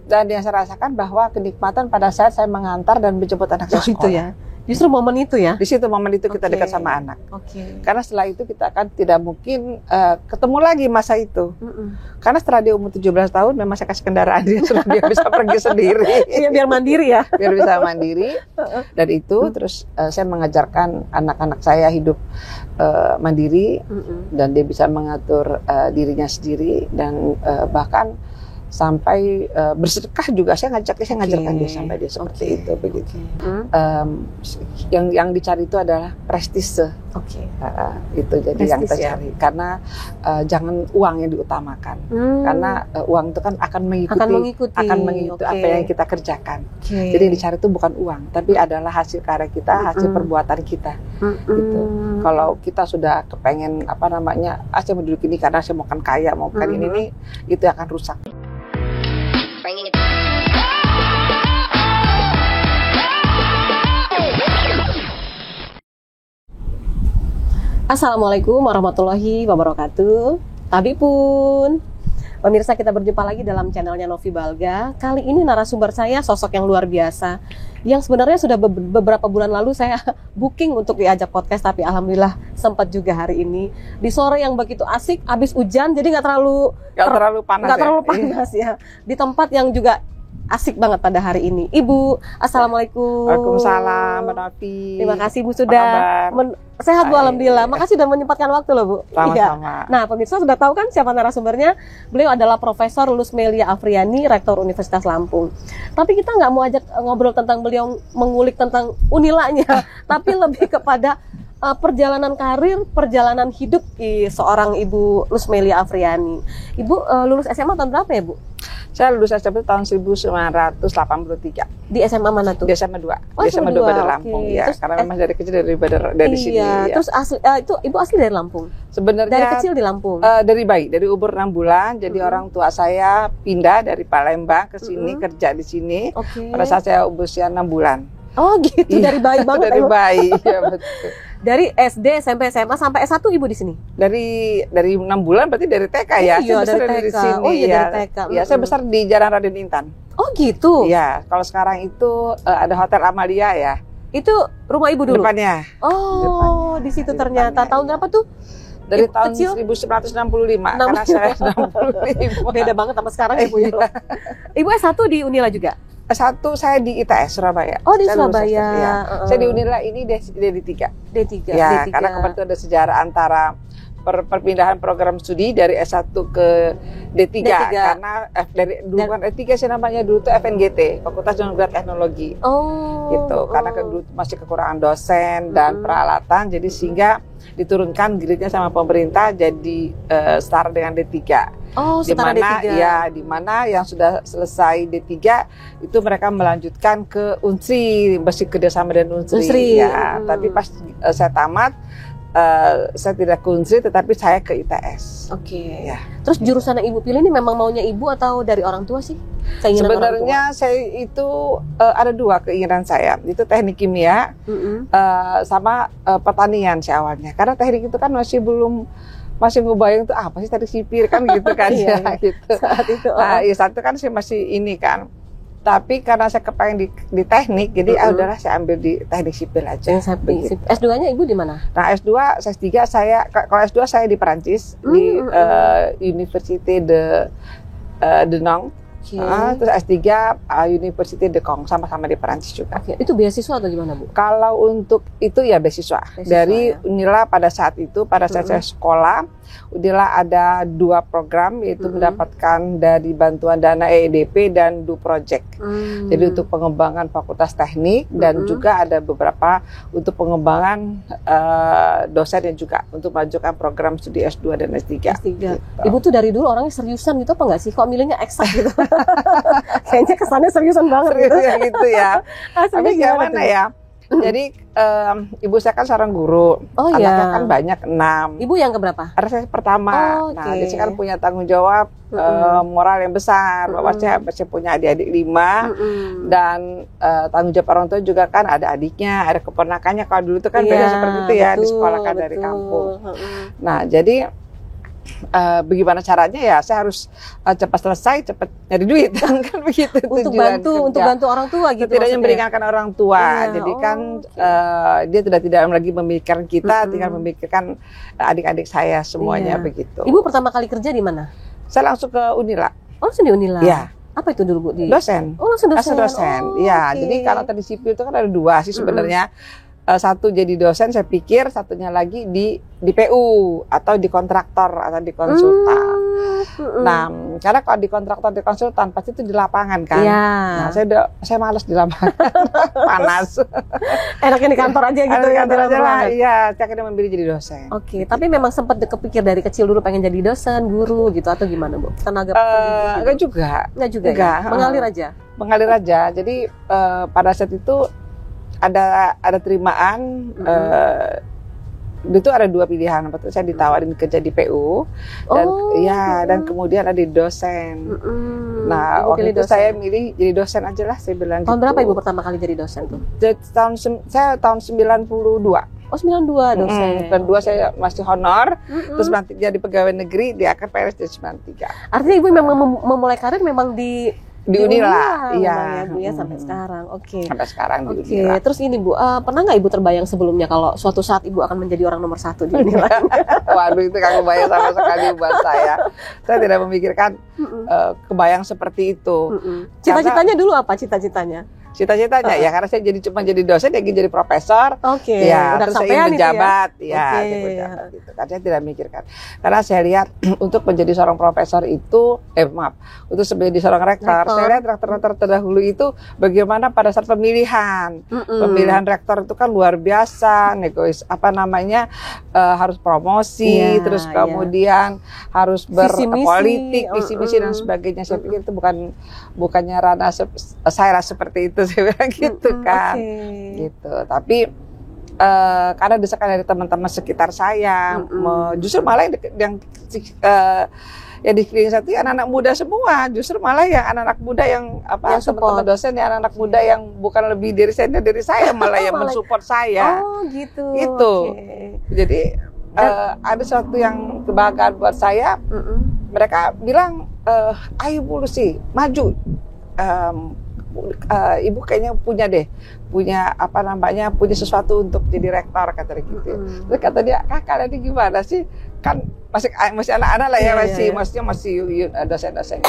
Dan yang saya rasakan bahwa kenikmatan pada saat saya mengantar dan menjemput anak saya sekolah. Itu ya. Justru momen itu ya. Di situ momen itu kita dekat sama anak. Karena setelah itu kita akan tidak mungkin ketemu lagi masa itu. Karena setelah dia umur 17 tahun memang saya kasih kendaraan dia sudah dia bisa pergi sendiri. Iya, biar mandiri ya. Biar bisa mandiri. Dan itu terus saya mengajarkan anak-anak saya hidup mandiri dan dia bisa mengatur dirinya sendiri dan bahkan sampai bersedekah juga saya ngajarkan dia sampai dia seperti itu begitu. Yang dicari itu adalah prestise. Itu jadi yang kita cari karena jangan uang yang diutamakan karena uang itu kan akan mengikuti apa yang kita kerjakan. Jadi yang dicari itu bukan uang tapi adalah hasil karya kita, hasil perbuatan kita. Gitu. Kalau kita sudah kepengen saya mau duduk ini karena saya mau kan kaya, mau kan ini nih, itu akan rusak. Assalamualaikum warahmatullahi wabarakatuh. Tabipun. Pemirsa, kita berjumpa lagi dalam channelnya Novi Balga. Kali ini narasumber saya sosok yang luar biasa, yang sebenarnya sudah beberapa bulan lalu saya booking untuk diajak podcast, tapi alhamdulillah sempat juga hari ini di sore yang begitu asik, habis hujan, jadi nggak terlalu panas ya. Di tempat yang juga asik banget pada hari ini. Ibu, assalamualaikum. Waalaikumsalam, Mbak Novi. Terima kasih Bu sudah sehat Bu, alhamdulillah. Makasih sudah menyempatkan waktu loh Bu. Sama-sama. Nah, pemirsa sudah tahu kan siapa narasumbernya? Beliau adalah Profesor Lusmelia Afriani, Rektor Universitas Lampung. Tapi kita nggak mau ajak ngobrol tentang beliau mengulik tentang Unilanya, tapi lebih kepada perjalanan karir, perjalanan hidup seorang Ibu Lusmelia Afriani. Ibu lulus SMA tahun berapa ya Bu? Saya lulus SMA tahun 1983. Di SMA mana tuh? Di SMA 2. Oh, di SMA 2 Badar Lampung ya. Terus, karena memang dari kecil dari sini. Ya. Terus itu Ibu asli dari Lampung? Sebenarnya dari kecil di Lampung? Dari bayi, dari umur 6 bulan. Jadi orang tua saya pindah dari Palembang ke sini, kerja di sini. Pada saat saya usia 6 bulan. Oh gitu, dari bayi banget. Dari bayi, ya betul. Dari SD, SMP, SMA sampai S1 Ibu di sini? Dari 6 bulan berarti dari TK ya. Iya, saya besar dari TK. Di sini. Oh iya, ya. dari TK. Ya, saya besar di Jalan Raden Intan. Oh gitu. Iya, kalau sekarang itu ada Hotel Amalia ya. Itu rumah Ibu dulu? Depannya. Oh, di situ ternyata. Tahun berapa tuh? Dari tahun 1965 karena saya 65. Beda banget sama sekarang Ibu ya. Ibu S1 di Unila juga? S1 saya di ITS Surabaya. Oh, di Surabaya. Ya. Saya di Unila ini D3. D3. Ya, D3. karena kebetulan ada sejarah antara perpindahan program studi dari S1 ke D3. Karena dulu kan D3 sih namanya dulu tuh FNGT, Fakultas Teknologi Teknologi. Gitu. Karena dulu masih kekurangan dosen dan peralatan, jadi sehingga diturunkan gradenya sama pemerintah jadi setara dengan D3. Setara D3. Ya, di mana yang sudah selesai D3 itu mereka melanjutkan ke Unsri, masih kerjasama dengan Unsri. Ya, tapi pas saya tamat saya tidak ke Unsri tetapi saya ke ITS. Ya. Terus jurusan yang Ibu pilih ini memang maunya Ibu atau dari orang tua sih? Sebenarnya saya itu ada dua keinginan saya. Itu teknik kimia sama pertanian sih awalnya. Karena teknik itu kan masih ngebayang tuh apa sih tadi sipir kan gitu kan ya gitu. Saat itu. Nah, ya satu kan saya masih ini kan. Tapi karena saya kepengen di teknik, jadi udahlah saya ambil di teknik sipil aja. S2-nya Ibu di mana? Nah, S2 kalau S2 saya di Perancis di Université de Nang. Terus S3 University de Caen, sama-sama di Perancis juga. Itu beasiswa atau gimana Bu? Kalau untuk itu ya beasiswa dari Unila pada saat itu, pada saat saya sekolah, Unila ada 2 program yaitu mendapatkan dari bantuan dana EEDP dan Do Project. Jadi untuk pengembangan fakultas teknik dan juga ada beberapa untuk pengembangan dosen yang juga untuk melanjutkan program studi S2 dan S3. Gitu. Ibu tuh dari dulu orangnya seriusan gitu apa enggak sih? Kok milihnya eksak gitu? Kayaknya kesannya seriusan banget gitu ya. Tapi gimana ya? Jadi ibu saya kan seorang guru, anaknya kan banyak 6. Ibu yang keberapa? Ada saya pertama. Nah, dia kan punya tanggung jawab moral yang besar. Bapak saya punya adik-adik 5 dan tanggung jawab orang tua juga kan ada adiknya, ada keponakannya. Kalau dulu itu kan beda seperti itu ya, disekolahkan dari kampung. Nah, jadi bagaimana caranya ya saya harus cepat selesai, cepat nyari duit kan begitu. Untuk bantu orang tua gitu. Tidak meringankan orang tua. Jadi kan dia tidak lagi memikirkan kita, tinggal memikirkan adik-adik saya semuanya begitu. Ibu pertama kali kerja di mana? Saya langsung ke Unila. Oh, langsung di Unila. Ya. Apa itu dulu Bu? Dosen. Oh, langsung dosen. Ya, jadi kalau tadi sipil itu kan ada dua sih sebenarnya. Satu jadi dosen, saya pikir satunya lagi di PU atau di kontraktor atau di konsultan. Nah, karena kalau di kontraktor di konsultan pasti itu di lapangan kan. Nah, saya malas di lapangan, panas. Enaknya di kantor aja gitu. Di kantor aja lah. Iya, saya akhirnya memilih jadi dosen. Oke, tapi memang sempat kepikir dari kecil dulu pengen jadi dosen, guru gitu atau gimana Bu? Tenaga enggak juga. Ya? Mengalir aja. Mengalir aja. Jadi pada saat itu ada terimaan itu ada dua pilihan. Betul, saya ditawarin kerja di PU dan kemudian ada di dosen. Nah, waktu itu saya milih jadi dosen aja lah, saya bilang. Tahun berapa Ibu pertama kali jadi dosen tuh? Saya tahun 92. Oh, 92 dosen. 92 saya masih honor, terus nanti jadi pegawai negeri di AKPRS di 93. Artinya Ibu memang memulai karir memang di Unila, iya Bu ya sampai sekarang. Sampai sekarang di Unila. Terus ini Bu, pernah nggak Ibu terbayang sebelumnya kalau suatu saat Ibu akan menjadi orang nomor 1 di Unila? Waduh, itu nggak kebayang sama sekali buat saya. Saya tidak memikirkan kebayang seperti itu. Cita-citanya dulu apa cita-citanya? Cita-citanya ya karena saya cuma jadi dosen, ingin jadi profesor. Ya, terus saya ingin menjabat, menjabat gitu. Karena saya tidak memikirkan. Karena saya lihat untuk menjadi seorang profesor itu, untuk menjadi seorang rektor, saya lihat rektor-rektor terdahulu itu bagaimana pada saat pemilihan, pemilihan rektor itu kan luar biasa, harus promosi, terus kemudian harus berpolitik, visi misi dan sebagainya. Saya pikir itu bukannya ranah saya seperti itu. Saya bilang gitu kan, gitu. Tapi karena desakan dari teman-teman sekitar saya, justru malah yang di sekeliling saya itu anak-anak muda semua. Justru malah yang anak-anak muda yang teman-teman dosen, yang anak muda yang bukan lebih dari saya malah yang mensupport saya. Oh gitu. Itu. Jadi ada sesuatu yang kebahagiaan buat saya. Mereka bilang, ayo Bu Lucy, maju. Ibu kayaknya punya sesuatu untuk jadi rektor, kata gitu. Terus kata dia, kalian ini gimana sih? Kan masih anak-anak lah ya, maksudnya masih dosen-dosen.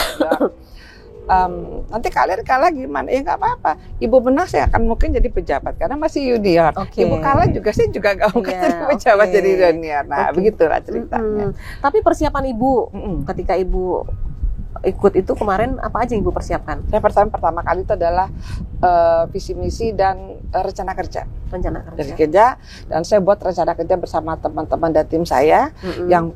Nanti kalian kalah gimana? Ya nggak apa-apa. Ibu menang saya akan mungkin jadi pejabat karena masih junior. Ibu kalah juga saya juga nggak mungkin jadi pejabat jadi junior. Nah begitulah ceritanya. Tapi persiapan Ibu ketika Ibu ikut itu kemarin apa aja Ibu persiapkan? Saya pertama kali itu adalah visi misi dan rencana kerja. Dari kerja, dan saya buat rencana kerja bersama teman-teman dan tim saya yang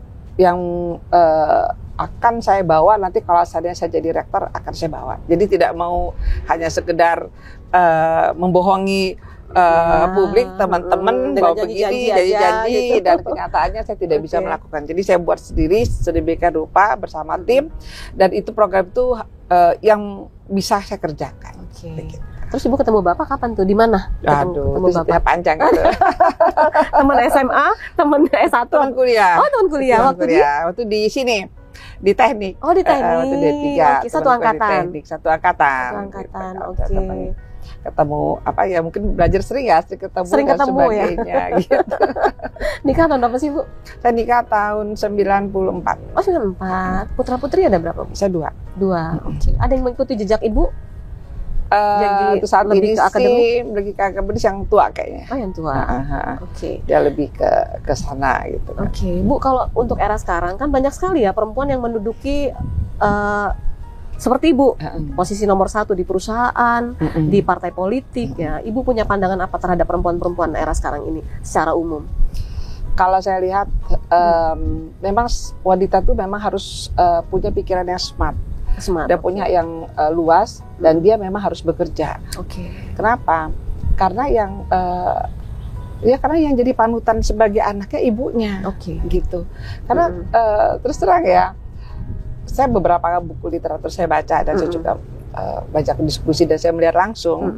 akan saya bawa nanti kalau saya jadi rektor akan saya bawa. Jadi tidak mau hanya sekedar membohongi publik, teman-teman bahwa begini jadi janji gitu. Dan kenyataannya saya tidak bisa melakukan. Jadi saya buat sendiri sedemikian rupa bersama tim, dan itu program itu yang bisa saya kerjakan. Terus Ibu ketemu Bapak kapan tuh? Di mana? Ketemu Bapak panjang gitu. Teman SMA, teman S1, teman kuliah. Oh, teman kuliah. Waktu di sini. Di teknik. Oh, di teknik. Waktu D3. Satu angkatan. Satu angkatan. Ketemu mungkin belajar sering ketemu sebagainya, ya. Gitu. Nikah tahun berapa sih Bu? Saya nikah tahun 94. Oh 94. Putra putri ada berapa Bu? Saya 2. Ada yang mengikuti jejak Ibu? Jadi saat lebih ini lebih ke akademik yang tua kayaknya. Oh yang tua. Dia lebih ke sana gitu. Bu, kalau untuk era sekarang kan banyak sekali ya perempuan yang menduduki seperti Ibu, posisi nomor 1 di perusahaan, di partai politik ya. Ibu punya pandangan apa terhadap perempuan-perempuan era sekarang ini secara umum? Kalau saya lihat, memang wanita tuh memang harus punya pikiran yang smart. Dia punya yang luas, dan dia memang harus bekerja. Kenapa? Karena karena yang jadi panutan sebagai anaknya ibunya, gitu. Karena terus terang ya, saya beberapa buku literatur saya baca, dan saya juga banyak diskusi dan saya melihat langsung.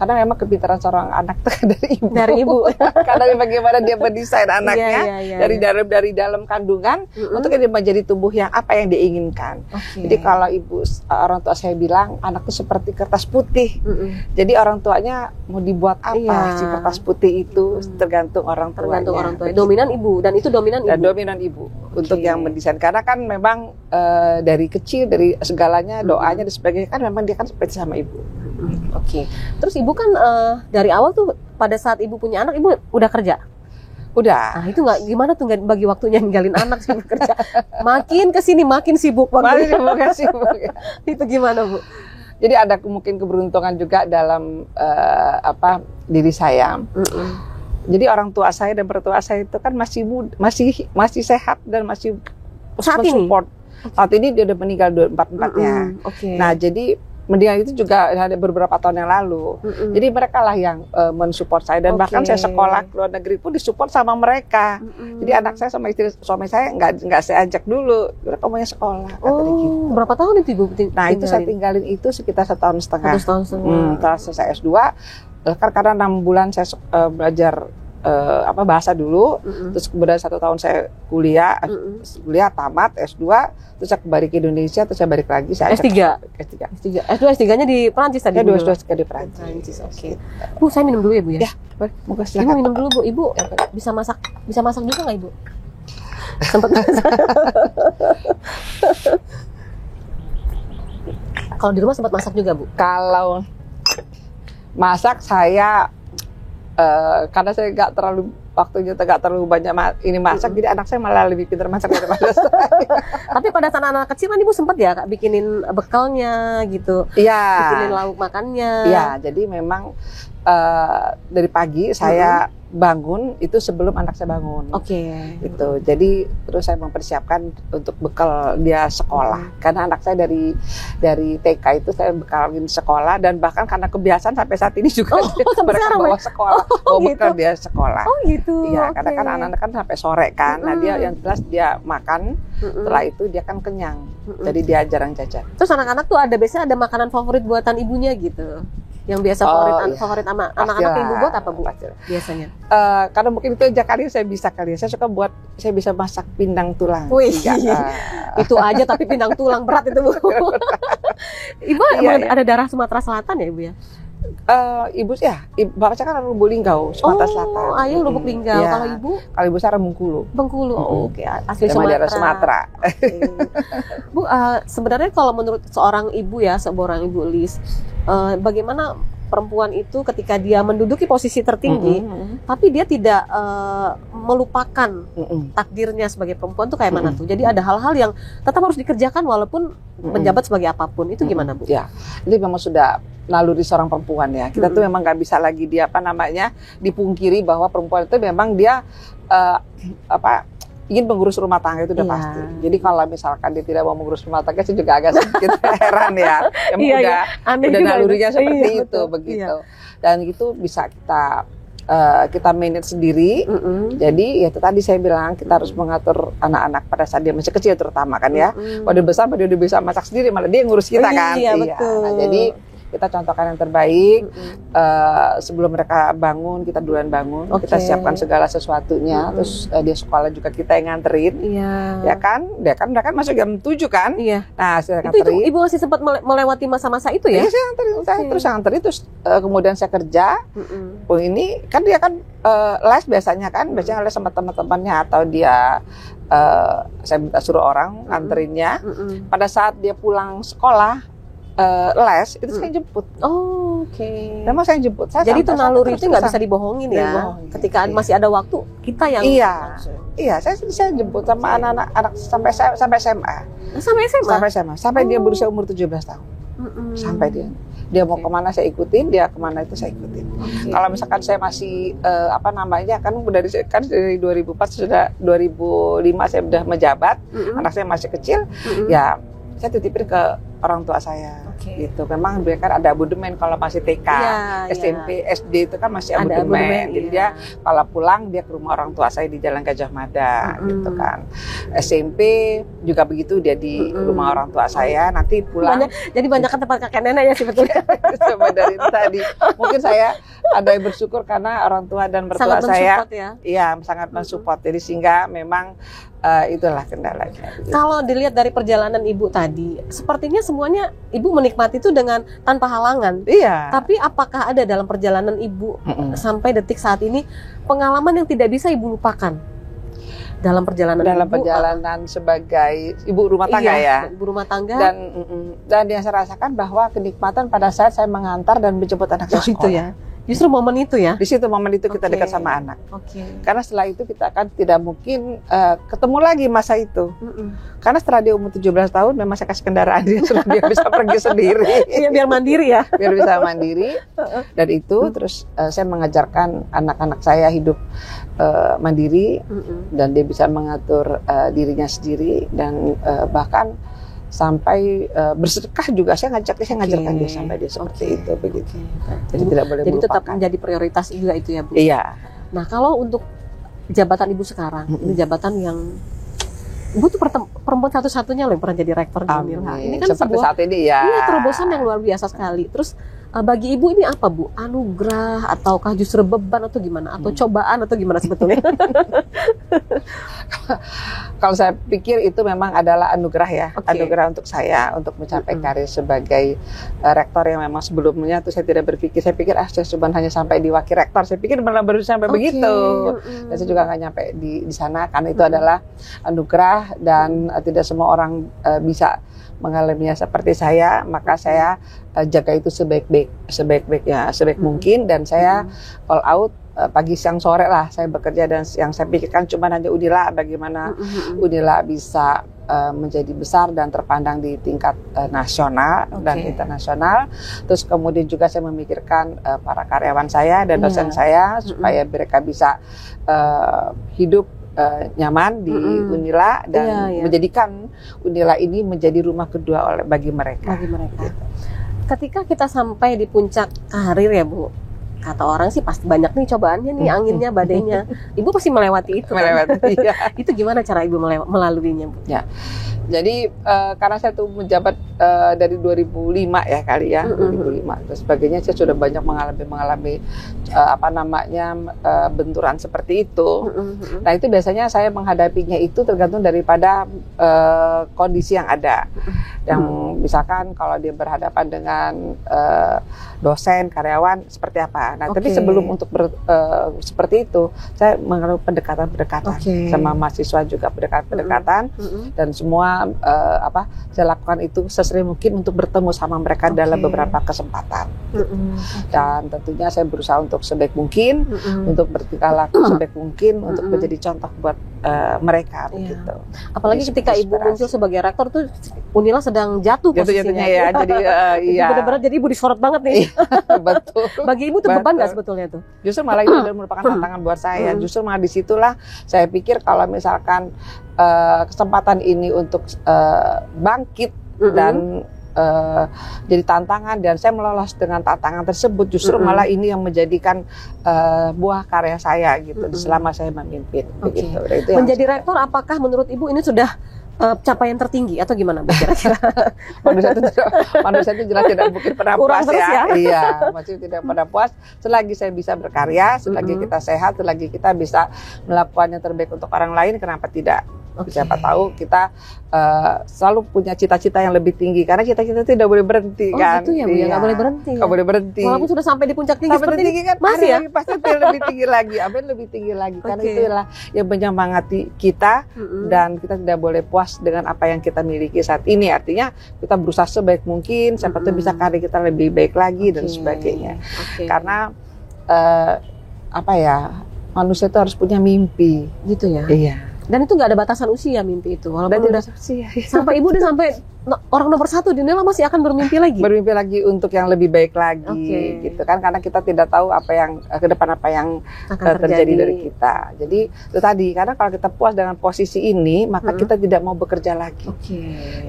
Karena memang kepintaran seorang anak itu dari ibu. Dari ibu. Karena bagaimana dia mendesain anaknya dari dalam kandungan untuk dia menjadi tubuh yang apa yang dia inginkan. Jadi kalau orang tua saya bilang anak itu seperti kertas putih. Jadi orang tuanya mau dibuat apa si kertas putih itu tergantung orang tuanya. Tergantung orang tua. Dominan ibu dan itu dominan ibu. Dan dominan ibu untuk yang mendesain. Karena kan memang dari kecil dari segalanya doanya dan sebagainya kan memang dia kan seperti sama ibu. Terus ibu kan dari awal tuh pada saat ibu punya anak ibu udah kerja? Udah. Nah itu nggak gimana tuh nggak bagi waktunya ninggalin anak sih kerja? Makin kesini makin sibuk waktunya. Makin sibuk ya. Itu gimana Bu? Jadi ada mungkin keberuntungan juga dalam diri saya. Jadi orang tua saya dan mertua saya itu kan masih sehat dan masih saat support. Saat ini dia udah meninggal 4-4-nya. Nah jadi meninggal itu juga ada beberapa tahun yang lalu. Jadi mereka lah yang mensupport saya dan bahkan saya sekolah ke luar negeri pun disupport sama mereka. Jadi anak saya sama istri suami saya nggak saya ajak dulu. Mereka maunya sekolah. Gitu. Berapa tahun itu Ibu? Nah itu saya tinggalin itu sekitar 1,5 tahun. 1,5 tahun. Setelah selesai S2, karena 6 bulan saya belajar bahasa dulu, terus kemudian 1 tahun saya kuliah tamat S2, terus saya kembali ke Indonesia, terus saya balik lagi saya S3. S2-nya di Perancis tadi. S2 di Perancis. Bu, saya minum dulu ya Bu ya. Ya, boleh. Moga silakan. Ibu minum dulu Bu. Ibu bisa masak juga nggak Ibu? Sempat masak. Kalau di rumah sempat masak juga Bu? Kalau masak saya karena saya nggak terlalu waktunya nggak terlalu banyak masak, jadi anak saya malah lebih pintar masak daripada saya. Tapi pada saat anak kecil kan Ibu sempat ya Kak bikinin bekalnya gitu, bikinin lauk makannya. Iya, jadi memang dari pagi saya bangun itu sebelum anak saya bangun. Gitu. Jadi terus saya mempersiapkan untuk bekal dia sekolah. Karena anak saya dari TK itu saya bekalin sekolah dan bahkan karena kebiasaan sampai saat ini juga mereka bawa sekolah, bawa bekal dia sekolah. Iya, karena kan anak-anak kan sampai sore kan. Nah dia yang jelas dia makan, setelah itu dia kan kenyang. Jadi dia jarang jajan. Terus anak-anak tuh biasanya ada makanan favorit buatan ibunya gitu. Yang biasa favorit sama anak-anak ibu buat apa Bu? Biasanya? Karena mungkin itu aja kali saya bisa saya bisa masak pindang tulang. Itu aja tapi pindang tulang berat itu Bu. Ibu ada darah Sumatera Selatan ya Ibu ya? Ibu bapak saya kan Lubuk Linggau, Sumatera Selatan. Ayah Lubuk Linggau. Kalau ibu? Kalau ibu saya Bengkulu. Asli daerah Sumatera. Bu, sebenarnya kalau menurut seorang ibu ya, seorang ibu Lis, bagaimana perempuan itu ketika dia menduduki posisi tertinggi, tapi dia tidak melupakan takdirnya sebagai perempuan tuh kayak mana tuh? Jadi ada hal-hal yang tetap harus dikerjakan walaupun menjabat sebagai apapun. Itu gimana Bu? Ya, ini memang sudah naluri seorang perempuan ya. Kita tuh memang nggak bisa lagi dipungkiri bahwa perempuan itu memang dia ingin mengurus rumah tangga itu udah pasti. Jadi kalau misalkan dia tidak mau mengurus rumah tangga, saya juga agak sedikit heran ya. Udah nalurinya seperti itu, begitu. Dan itu bisa kita manage sendiri. Jadi ya itu tadi saya bilang kita harus mengatur anak-anak pada saat dia masih kecil terutama kan ya. Kalau dia besar dia udah bisa masak sendiri, malah dia ngurus kita kan. Betul. Nah, jadi kita contohkan yang terbaik. Sebelum mereka bangun, kita duluan bangun. Kita siapkan segala sesuatunya. Terus dia sekolah juga kita yang nganterin. Ya kan? Dia kan masuk jam 7 kan? Nah, saya nganterin. Itu Ibu masih sempat melewati masa-masa itu ya? Iya, saya nganterin. Terus nganterin, terus kemudian saya kerja. Ini kan dia kan les biasanya kan. Biasanya les sama teman-temannya atau dia saya minta suruh orang nganterinnya. Pada saat dia pulang sekolah les itu saya jemput. Memang saya jemput. Jadi itu naluri itu nggak bisa dibohongin ya. Ketika masih ada waktu kita yang saya jemput sama anak-anak sampai SMA. Sampai dia berusia umur 17 tahun. Sampai dia mau kemana saya ikutin, dia kemana itu saya ikutin. Kalau misalkan saya masih kan dari 2004 sudah 2005 saya sudah menjabat, anak saya masih kecil, ya saya titipin ke orang tua saya. Gitu. Memang dia kan ada abodemen kalau masih TK, SMP, SD itu kan masih abodemen. Jadi dia kalau pulang dia ke rumah orang tua saya di Jalan Gajah Mada, gitu kan. SMP juga begitu, dia di rumah orang tua saya. Nanti pulang. Jadi banyak tempat kakek nenek ya sebetulnya. Coba dari tadi. Mungkin saya ada yang bersyukur karena orang tua dan mertua saya, iya sangat mensupport. Jadi sehingga memang itulah kendalanya. Kalau dilihat dari perjalanan Ibu tadi, sepertinya semuanya Ibu menikmati itu dengan tanpa halangan. Iya. Tapi apakah ada dalam perjalanan Ibu sampai detik saat ini pengalaman yang tidak bisa Ibu lupakan dalam perjalanan Ibu, sebagai ibu rumah tangga ibu rumah tangga, dan yang saya rasakan bahwa kenikmatan pada saat saya mengantar dan menjemput anak saya sekolah. Itu ya. Justru momen itu ya? Di situ momen itu kita dekat sama anak. Karena setelah itu kita akan tidak mungkin ketemu lagi masa itu. Karena setelah dia umur 17 tahun memang saya kasih kendaraan dia bisa pergi sendiri. Biar mandiri ya? Biar bisa mandiri. Dan itu terus saya mengajarkan anak-anak saya hidup mandiri. Dan dia bisa mengatur dirinya sendiri. Dan bahkan sampai bersedekah juga saya ngajarkan dia sampai dia seperti itu begitu. Jadi tidak boleh jadi melupakan. Tetap menjadi prioritas juga itu ya Bu. Iya. Nah kalau untuk jabatan Ibu sekarang, ini jabatan yang Ibu tuh perempuan satu-satunya loh yang pernah jadi rektor di Unila. Ini kan seperti sebuah saat ini ya. Iya, terobosan yang luar biasa sekali. Terus bagi Ibu ini apa Bu? Anugerah ataukah justru beban atau gimana? Atau cobaan atau gimana sebetulnya? Kalau saya pikir itu memang adalah anugerah ya, anugerah untuk saya untuk mencapai karir sebagai rektor yang memang sebelumnya tuh saya tidak berpikir, saya pikir saya cuma hanya sampai di wakil rektor, saya pikir malah baru sampai begitu, dan saya juga nggak nyampe di sana karena itu adalah anugerah dan tidak semua orang bisa mengalaminya seperti saya, maka saya jaga itu sebaik mungkin dan saya all out. Pagi siang sore lah saya bekerja dan yang saya pikirkan cuma hanya Unila, bagaimana Unila bisa menjadi besar dan terpandang di tingkat nasional dan internasional. Terus kemudian juga saya memikirkan para karyawan saya dan dosen saya supaya mereka bisa hidup nyaman di Unila dan menjadikan Unila ini menjadi rumah kedua bagi mereka. Gitu. Ketika kita sampai di puncak karir ya Bu, kata orang sih pasti banyak nih cobaannya nih, anginnya, badainya. Ibu pasti melewati itu. Melewati, kan? Itu gimana cara Ibu melaluinya, Bu? Ya. Jadi karena saya tuh menjabat dari 2005 ya kali ya, 2005 dan sebagainya, saya sudah banyak mengalami benturan seperti itu. Nah itu biasanya saya menghadapinya itu tergantung daripada kondisi yang ada. Yang misalkan kalau dia berhadapan dengan dosen, karyawan seperti apa. Nah tapi sebelum untuk seperti itu, saya mengalami pendekatan-pendekatan sama mahasiswa juga pendekatan dan semua saya lakukan itu sesering mungkin untuk bertemu sama mereka dalam beberapa kesempatan. Dan tentunya saya berusaha untuk sebaik mungkin, untuk bertingkah laku sebaik mungkin, untuk menjadi contoh buat mereka begitu. Apalagi ketika Ibu muncul sebagai rektor tuh Unila sedang jatuh posisinya ya. Jadi benar-benar jadi Ibu disorot banget nih. Betul. Bagi Ibu tuh beban nggak sebetulnya tuh? Justru malah itu merupakan tantangan buat saya. Justru malah disitulah saya pikir kalau misalkan kesempatan ini untuk bangkit dan jadi tantangan dan saya melolos dengan tantangan tersebut, justru malah ini yang menjadikan buah karya saya gitu selama saya memimpin. Begitu. Itu menjadi rektor, apakah menurut Ibu ini sudah capaian tertinggi atau gimana Bu kira-kira? manusia itu jelas tidak mungkin pernah puas ya. Iya, maksudnya tidak pernah puas selagi saya bisa berkarya, selagi kita sehat, selagi kita bisa melakukan yang terbaik untuk orang lain, kenapa tidak? Siapa tahu kita selalu punya cita-cita yang lebih tinggi karena cita-cita tidak boleh berhenti kan? Gitu ya Bu, nggak boleh berhenti. Nggak boleh berhenti. Walaupun sudah sampai di puncak tinggi seperti ini kan masih ya? Pasti lebih tinggi lagi, lebih tinggi lagi karena itulah yang menyemangati kita dan kita tidak boleh puas dengan apa yang kita miliki saat ini. Artinya kita berusaha sebaik mungkin, siapa tahu bisa karir kita lebih baik lagi dan sebagainya. Karena manusia itu harus punya mimpi, gitu ya. Iya. Dan itu nggak ada batasan usia mimpi itu, walaupun udah usia. Sampai Ibu udah sampai orang nomor satu di Unila masih akan bermimpi lagi? Bermimpi lagi untuk yang lebih baik lagi, gitu kan, karena kita tidak tahu apa yang ke depan apa yang akan terjadi dari kita. Jadi itu tadi, karena kalau kita puas dengan posisi ini, maka kita tidak mau bekerja lagi.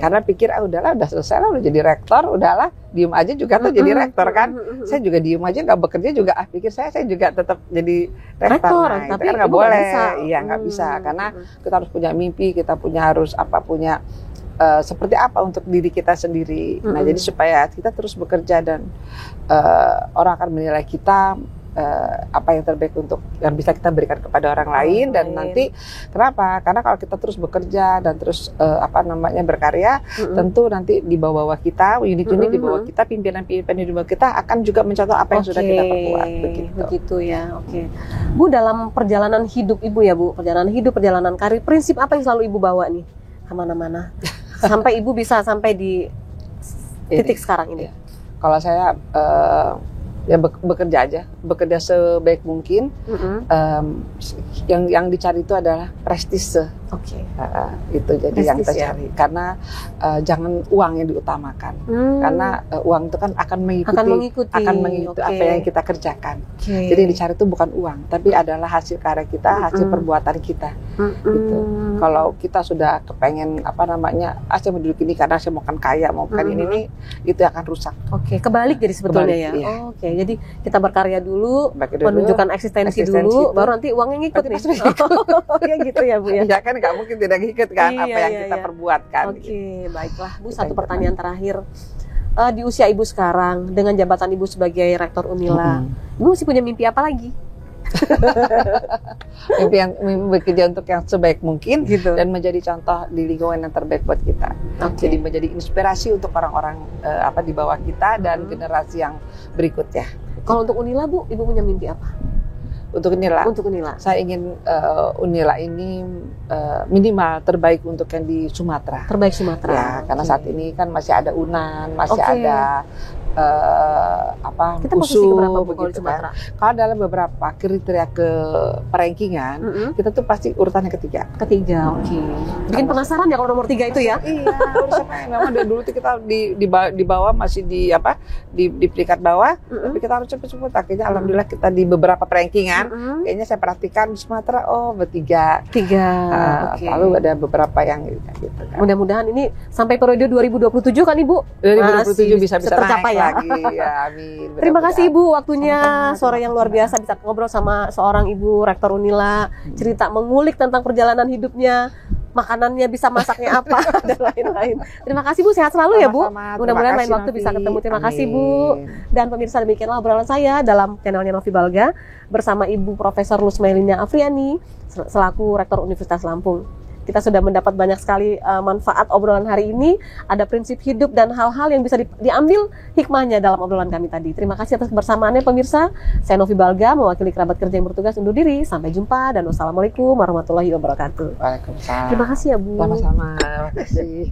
Karena pikir udahlah, udah selesai lah, udah jadi rektor, udahlah diem aja juga tuh jadi rektor kan. Saya juga diem aja nggak bekerja juga, pikir saya juga tetap jadi rektor. Nah, tapi itu kan nggak boleh, iya nggak bisa, karena kita harus punya mimpi, kita harus punya seperti apa untuk diri kita sendiri. Nah, jadi supaya kita terus bekerja dan orang akan menilai kita apa yang terbaik untuk yang bisa kita berikan kepada orang lain. Dan nanti kenapa? Karena kalau kita terus bekerja dan terus berkarya, tentu nanti di bawah kita, unit-unit di bawah kita, pimpinan-pimpinan di bawah kita akan juga mencontoh apa yang sudah kita perbuat. Begitu ya. Bu, dalam perjalanan hidup Ibu ya Bu, perjalanan karir, prinsip apa yang selalu Ibu bawa nih kemana-mana sampai Ibu bisa sampai di titik sekarang ini? Kalau saya ya bekerja aja, bekerja sebaik mungkin. Yang dicari itu adalah prestise. Itu jadi prestise, yang kita cari. Karena jangan uang yang diutamakan. Karena uang itu kan akan mengikuti apa yang kita kerjakan. Jadi yang dicari itu bukan uang, tapi adalah hasil karya kita, hasil perbuatan kita. Gitu. Kalau kita sudah kepengen saya mau duduk ini karena saya mau kan kaya, mau kan ini itu akan rusak. Kebalik jadi sebetulnya ya. Iya. Jadi kita berkarya dulu, menunjukkan eksistensi dulu, baru nanti uangnya ngikut nih. Ya gitu ya Bu ya. Ya kan nggak mungkin tidak ngikut kan apa yang kita perbuat kan. Baiklah Bu, satu pertanyaan terakhir. Di usia Ibu sekarang, dengan jabatan Ibu sebagai Rektor Unila, Ibu masih punya mimpi apa lagi? mimpi bekerja untuk yang sebaik mungkin gitu, dan menjadi contoh di lingkungan yang terbaik buat kita. Jadi menjadi inspirasi untuk orang-orang di bawah kita dan generasi yang berikutnya. Kalau untuk Unila Bu, Ibu punya mimpi apa? Untuk Unila, saya ingin Unila ini minimal terbaik untuk yang di Sumatera. Terbaik Sumatera. Ya, karena saat ini kan masih ada UNAN, masih ada kita posisi keberapa Bu kalau di Sumatera? Kalau dalam beberapa kriteria ke perankingan, kita tuh pasti urutannya ketiga. Bikin penasaran ya kalau nomor 3 itu ya? Iya, memang dari dulu tuh kita di bawah, masih di peringkat bawah, tapi kita harus cepet-cepet. Akhirnya alhamdulillah kita di beberapa perankingan, kayaknya saya perhatikan di Sumatera bertiga. Lalu ada beberapa yang gitu kan. Mudah-mudahan ini sampai periode 2027 kan Ibu? 2027 bisa tercapai ya. Ya, amin. Terima kasih Ibu waktunya, sore yang luar biasa bisa ngobrol sama seorang Ibu Rektor Unila, cerita mengulik tentang perjalanan hidupnya, makanannya bisa masaknya apa dan lain-lain. Terima kasih Bu, sehat selalu ya Bu. Mudah-mudahan lain waktu bisa ketemu. Terima kasih Bu. Dan pemirsa, demikianlah obrolan saya dalam channelnya Novi Balga bersama Ibu Profesor Lusmailina Afriani selaku Rektor Universitas Lampung. Kita sudah mendapat banyak sekali manfaat obrolan hari ini. Ada prinsip hidup dan hal-hal yang bisa diambil hikmahnya dalam obrolan kami tadi. Terima kasih atas kebersamaannya pemirsa. Saya Novi Balga, mewakili kerabat kerja yang bertugas undur diri. Sampai jumpa dan wassalamualaikum warahmatullahi wabarakatuh. Waalaikumsalam. Terima kasih ya Bu. Sama-sama. Terima kasih.